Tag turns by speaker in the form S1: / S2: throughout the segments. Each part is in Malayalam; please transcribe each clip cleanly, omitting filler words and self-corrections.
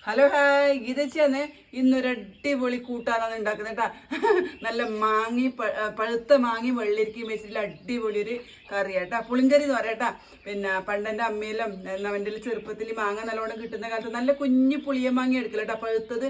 S1: ഹലോ ഹായ് ഗീതച്ചിയാന്ന് ഇന്നൊരു അടിപൊളി കൂട്ടാനാണ് ഉണ്ടാക്കുന്നത് കേട്ടാ. നല്ല പഴുത്ത മാങ്ങി വെള്ളിരിക്കയും വെച്ചിട്ടുള്ള അടിപൊളി ഒരു കറി കേട്ടാ. പുളിങ്കറി എന്ന് പറയാട്ടാ. പിന്നെ പണ്ടെൻ്റെ അമ്മയിലും അവൻ്റെ ചെറുപ്പത്തിൽ മാങ്ങ നല്ലോണം കിട്ടുന്ന കാലത്ത് നല്ല കുഞ്ഞു പുളിയ മാങ്ങ എടുക്കില്ല കേട്ടോ. പഴുത്തത്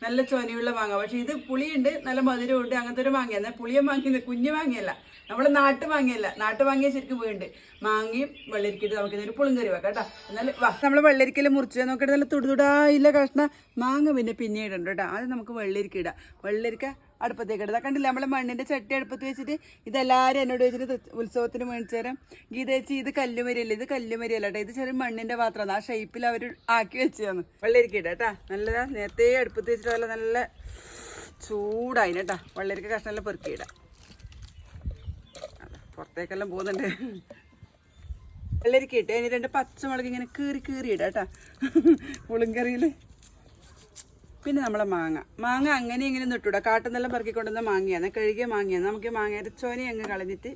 S1: നല്ല ചൊനയുള്ള മാങ്ങ. പക്ഷെ ഇത് പുളിയുണ്ട്, നല്ല മധുരമുണ്ട്. അങ്ങനത്തെ ഒരു മാങ്ങയാണ്. പുളിയ മാങ്ങ കുഞ്ഞു മാങ്ങയല്ല, നമ്മുടെ നാട്ടുമാങ്ങയല്ല. നാട്ടുമാങ്ങയെ ശരിക്കും വീണ്ട് മാങ്ങയും വെള്ളരിക്കിട്ട് നമുക്ക് ഇതൊരു പുളിങ്കറി വെക്കാം കേട്ടോ. എന്നാൽ വാ, നമ്മൾ വെള്ളരിക്കൽ മുറിച്ച് നോക്കിയിട്ട് നല്ല തുടുതുടായില്ല കഷ്ണം മാങ്ങ പിന്നീട് ഉണ്ട് കേട്ടോ. ആദ്യം നമുക്ക് വെള്ളരിക്ക ഇടാം. വെള്ളരിക്ക അടുപ്പത്തേക്ക് ഇടാം. കണ്ടില്ല, നമ്മളെ മണ്ണിൻ്റെ ചട്ടി അടുപ്പത്ത് വെച്ചിട്ട് ഇതെല്ലാവരും എന്നോട് വെച്ചിട്ട് ഉത്സവത്തിന് മേടിച്ചു തരാം. ഗീതേച്ചി ഇത് കല്ലുമരിയല്ല, ഇത് കല്ലുമരിയല്ല കേട്ടോ, ഇത് ചെറിയ മണ്ണിൻ്റെ പാത്രമാണ്. ആ ഷേപ്പിൽ അവർ ആക്കി വെച്ചതാണ്. വെള്ളരിക്ക ഇടാം കേട്ടോ. നല്ലതാ, നേരത്തെ അടുപ്പത്ത് വെച്ചിട്ട് നല്ല ചൂടായിന് കേട്ടോ. വെള്ളരിക്ക കഷ്ണമെല്ലാം പെറുക്കിയിടാം. പുറത്തേക്കെല്ലാം പോകുന്നുണ്ട്. വെള്ളരിക്ക ഇട്ട് അതിന് 2 പച്ചമുളക് ഇങ്ങനെ കീറി ഇടാം കേട്ടോ പുളിങ്കറിയിൽ. പിന്നെ നമ്മളെ മാങ്ങ അങ്ങനെ ഇങ്ങനെ നിട്ടൂടാ. കാട്ടുന്നെല്ലാം പെറുക്കിക്കൊണ്ടുവന്ന മാങ്ങയാണ്, കഴുകിയ മാങ്ങയാണ്. നമുക്ക് മാങ്ങയുടെ ചോന അങ്ങ് കളഞ്ഞിട്ട്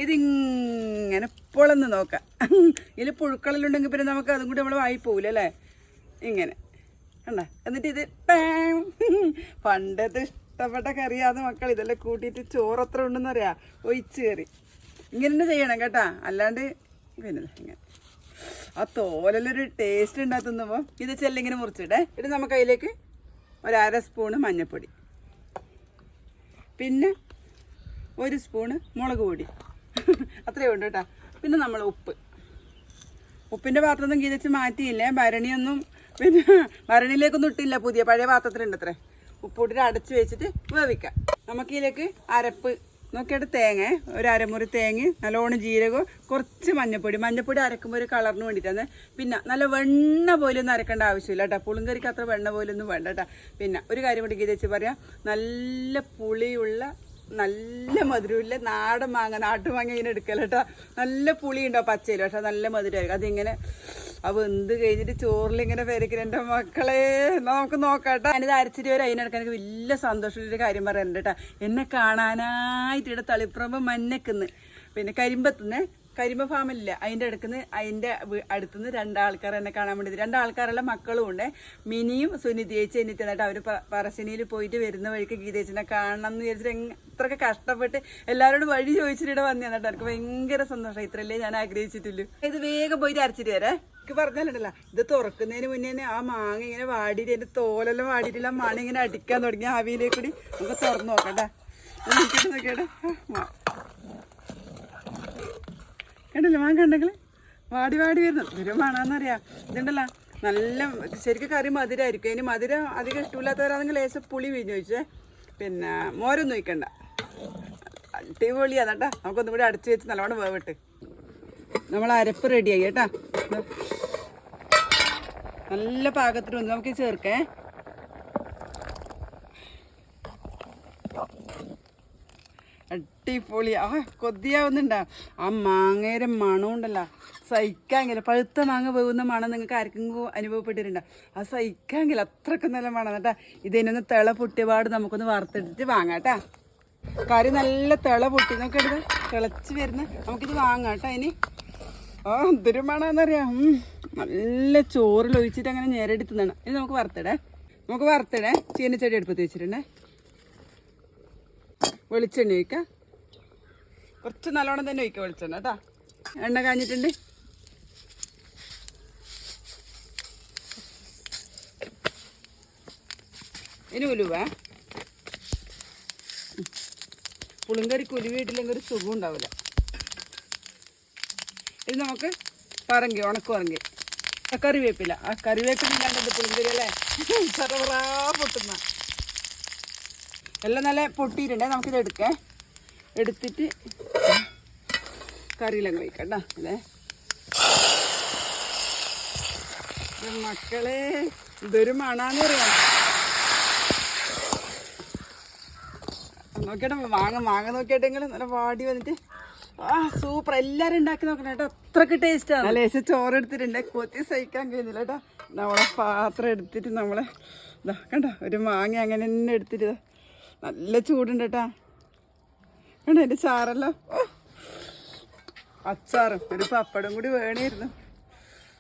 S1: ഇതിങ്ങനെ പൊളന്ന് നോക്കാം. ഇതിൽ പുഴുക്കളലുണ്ടെങ്കിൽ പിന്നെ നമുക്ക് അതും കൂടി നമ്മൾ വായിപ്പോവില്ല. ഇങ്ങനെ കണ്ട. എന്നിട്ട് ഇത് പണ്ടത്തെ ഇഷ്ടപ്പെട്ട കറിയാതെ മക്കൾ, ഇതെല്ലാം കൂട്ടിയിട്ട് ചോറത്ര ഉണ്ടെന്നറിയാം, ഒഴിച്ച് കയറി ഇങ്ങനെ തന്നെ ചെയ്യണം കേട്ടാ. അല്ലാണ്ട് പിന്നെ ഇങ്ങനെ ആ തോലല്ലൊരു ടേസ്റ്റ് ഉണ്ടാകുമ്പോൾ ഇത് ചെല്ലിങ്ങനെ മുറിച്ചിടേ. ഇത് നമുക്ക് അതിലേക്ക് 1/2 സ്പൂണ് മഞ്ഞൾപ്പൊടി, പിന്നെ 1 സ്പൂണ് മുളക് പൊടി, അത്രയേ ഉണ്ട് കേട്ടോ. പിന്നെ നമ്മൾ ഉപ്പിൻ്റെ പാത്രമൊന്നും ഗീതച്ച് മാറ്റിയില്ലേ. ഭരണിയൊന്നും പിന്നെ ഭരണിയിലേക്കൊന്നും ഇട്ടില്ല, പുതിയ പഴയ പാത്രത്തിലുണ്ട് അത്രേ. ഉപ്പിട്ടിട്ട് അടച്ച് വെച്ചിട്ട് വേവിക്കാം. നമുക്കിതിലേക്ക് അരപ്പ് നോക്കിയിട്ട് തേങ്ങ, 1 അരമുറി തേങ്ങ, നല്ലോണം ജീരകവും, കുറച്ച് മഞ്ഞൾപ്പൊടി അരക്കുമ്പോൾ ഒരു കളറിന് വേണ്ടിയിട്ടാണ്. പിന്നെ നല്ല വെണ്ണ പോലൊന്നും അരക്കേണ്ട ആവശ്യമില്ല കേട്ടോ. പുളിങ്കറിക്ക് അത്ര വെണ്ണ പോലൊന്നും വേണ്ട കേട്ടോ. പിന്നെ ഒരു കാര്യം കൂടി ഗീതച്ച് പറയാം, നല്ല പുളിയുള്ള നല്ല മധുരമില്ല നാടൻ മാങ്ങ, നാട്ടുമാങ്ങ ഇങ്ങനെ എടുക്കല കേട്ടോ. നല്ല പുളി ഉണ്ടാവും പച്ചയിൽ, പക്ഷെ നല്ല മധുരമായിരിക്കും. അതിങ്ങനെ വെന്ത് കഴിഞ്ഞിട്ട് ചോറിലിങ്ങനെ പെരക്കിന് എൻ്റെ മക്കളെ. എന്നാൽ നമുക്ക് നോക്കാം കേട്ടോ. ഞാനിത് അരച്ചിട്ട് വരെ അതിനെടുക്കാൻ എനിക്ക് വലിയ സന്തോഷമുള്ളൊരു കാര്യം പറയാനുണ്ട് കേട്ടോ. എന്നെ കാണാനായിട്ട് ഇവിടെ തളിപ്പറമ്പ് മന്നക്കുന്ന് പിന്നെ കരിമ്പ ഫാമില്ല, അതിൻ്റെ അതിൻ്റെ അടുത്തുനിന്ന് 2 ആൾക്കാർ എന്നെ കാണാൻ വേണ്ടി. 2 ആൾക്കാരെല്ലാം മക്കളും ഉണ്ട്, മിനിയും സുനിതേച്ചി എന്നിട്ട് അവർ പറശ്ശിനിയിൽ പോയിട്ട് വരുന്ന വഴിക്ക് ഗീതേച്ചിനെ കാണണം എന്ന് വിചാരിച്ചിട്ട് അത്രയൊക്കെ കഷ്ടപ്പെട്ട് എല്ലാവരോടും വഴി ചോദിച്ചിട്ട് ഇവിടെ വന്നതാണ് കേട്ടോ. എനിക്ക് ഭയങ്കര സന്തോഷം. ഇത്രയല്ലേ ഞാൻ ആഗ്രഹിച്ചിട്ടുള്ളൂ. ഇത് വേഗം പോയിട്ട് അരച്ചിട്ട് വരാം. എനിക്ക് പറഞ്ഞാലുണ്ടല്ലോ, ഇത് തുറക്കുന്നതിന് മുന്നേ തന്നെ ആ മാങ്ങ ഇങ്ങനെ വാടിയിട്ട് എൻ്റെ തോലെല്ലാം വാടിയിട്ടില്ല, മണ ഇങ്ങനെ അടിക്കാൻ തുടങ്ങി. ആവിയിലേക്ക് കൂടി നമുക്ക് തുറന്ന് നോക്കട്ടെ. നോക്കിയിട്ട് കണ്ടല്ലോ മാങ്ങ ഉണ്ടെങ്കിൽ വാടി വരുന്നു. ഒരു മണമെന്നറിയാം. ഇതുണ്ടല്ലോ നല്ല ശരിക്കും കറി മധുരമായിരിക്കും. അതിന് മധുരം അധികം ഇഷ്ടമില്ലാത്തവരാണെങ്കിൽ ലേശം പുളി വീഞ്ഞ് ഒഴിച്ചേ. പിന്നെ മോരൊന്നും ഒഴിക്കണ്ട. അടിപൊളിയാണ് കേട്ടോ. നമുക്കൊന്നും കൂടി അടച്ചു വെച്ച് നല്ലോണം വേവിട്ട് നമ്മൾ അരപ്പ് റെഡിയായി കേട്ടോ. നല്ല പാകത്തിന് വന്ന് നമുക്ക് ചേർക്കേ. അടിപൊളി. കൊതിയാവുന്നുണ്ടാ. ആ മാങ്ങയുടെ മണം ഉണ്ടല്ലോ, സഹിക്കാമെങ്കില. പഴുത്ത മാങ്ങ വേവുന്ന മണം നിങ്ങൾക്ക് ആർക്കെങ്കിലും അനുഭവപ്പെട്ടിട്ടുണ്ടോ? അത് സഹിക്കാമെങ്കില, അത്രയ്ക്ക് നല്ല മണം കേട്ടാ. ഇതിനൊന്ന് തിള പൊട്ടിയപാട് നമുക്കൊന്ന് വറുത്തിട്ടിട്ട് വാങ്ങാം കേട്ടാ. കറി നല്ല തിള പൊട്ടി നോക്കിയെടുത്ത് തിളച്ച് വരുന്ന നമുക്കിത് വാങ്ങാം കേട്ടോ. ഇനി എന്തൊരു മണമെന്നറിയാം. നല്ല ചോറിൽ ഒഴിച്ചിട്ട് അങ്ങനെ ഞെരടിത്തുന്നതാണ്. ഇനി നമുക്ക് വറുത്തിടേ. ചീനച്ചട്ടി അടുപ്പത്ത് വെച്ചിട്ടുണ്ടേ. വെളിച്ചെണ്ണ ഒഴിക്കാം. കുറച്ച് നല്ലോണം തന്നെ ഒഴിക്കാം വെളിച്ചെണ്ണ കേട്ടോ. എണ്ണ കാഞ്ഞിട്ടുണ്ട്. ഇനി ഉലുവ. പുളിങ്കറിക്ക് ഉലുവയിട്ടില്ലെങ്കിൽ ഒരു സുഖം ഉണ്ടാവില്ല. ഇത് നമുക്ക് ഉണക്കുറങ്ങി കറിവേപ്പില. ആ കറിവേപ്പില ഇല്ലാണ്ടത് പുളിങ്കറി അല്ലേ, ചെറുപറാ പൊട്ടുന്ന. എല്ലാം നല്ല പൊട്ടിയിട്ടുണ്ടേ. നമുക്കിത് എടുത്തിട്ട് കറിയിലങ്ങ് വയ്ക്കണ്ട അല്ലേ. മക്കളെ ഇതൊരു മണാന്ന് പറയാം. നോക്കിയിട്ട് മാങ്ങ നോക്കിയിട്ടെങ്കിലും നല്ല വാടി വന്നിട്ട് സൂപ്പർ. എല്ലാവരും ഉണ്ടാക്കി നോക്കണം കേട്ടോ. അത്രയ്ക്ക് ടേസ്റ്റാണ്. ലേശം ചോറ് എടുത്തിട്ടുണ്ട്, കൊത്തി സഹിക്കാൻ കഴിയുന്നില്ല കേട്ടോ. നമ്മളെ പാത്രം എടുത്തിട്ട് നമ്മളെ കണ്ടോ ഒരു മാങ്ങ അങ്ങനെ തന്നെ എടുത്തിട്ട് നല്ല ചൂടുണ്ട് കേട്ടാ. കണ്ടോ എൻ്റെ ചാറല്ലോ. അച്ചാറും ഒരു പപ്പടം കൂടി വേണമായിരുന്നു.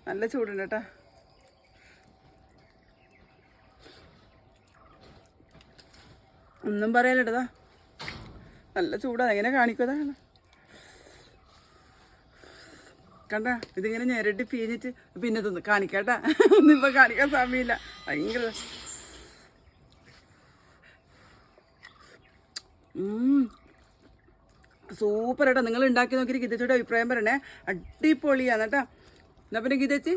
S1: നല്ല ചൂടുണ്ട് കേട്ടാ. ഒന്നും പറയാനിട്ടതാ, നല്ല ചൂടാ. എങ്ങനെ കാണിക്കുന്നതാണ് കണ്ട. ഇതിങ്ങനെ ഞെരട്ടി പിഴിഞ്ഞിട്ട് പിന്നെ തിന്ന് കാണിക്കാട്ടാ. ഒന്നും ഇപ്പം കാണിക്കാൻ സമയമില്ല. ഭയങ്കര സൂപ്പർ കേട്ടോ. നിങ്ങൾ ഉണ്ടാക്കി നോക്കിയിട്ട് ഗീതച്ചോടെ അഭിപ്രായം പറയണേ. അടിപൊളിയാണ് കേട്ടോ. എന്നാൽ പിന്നെ ഗീതച്ചി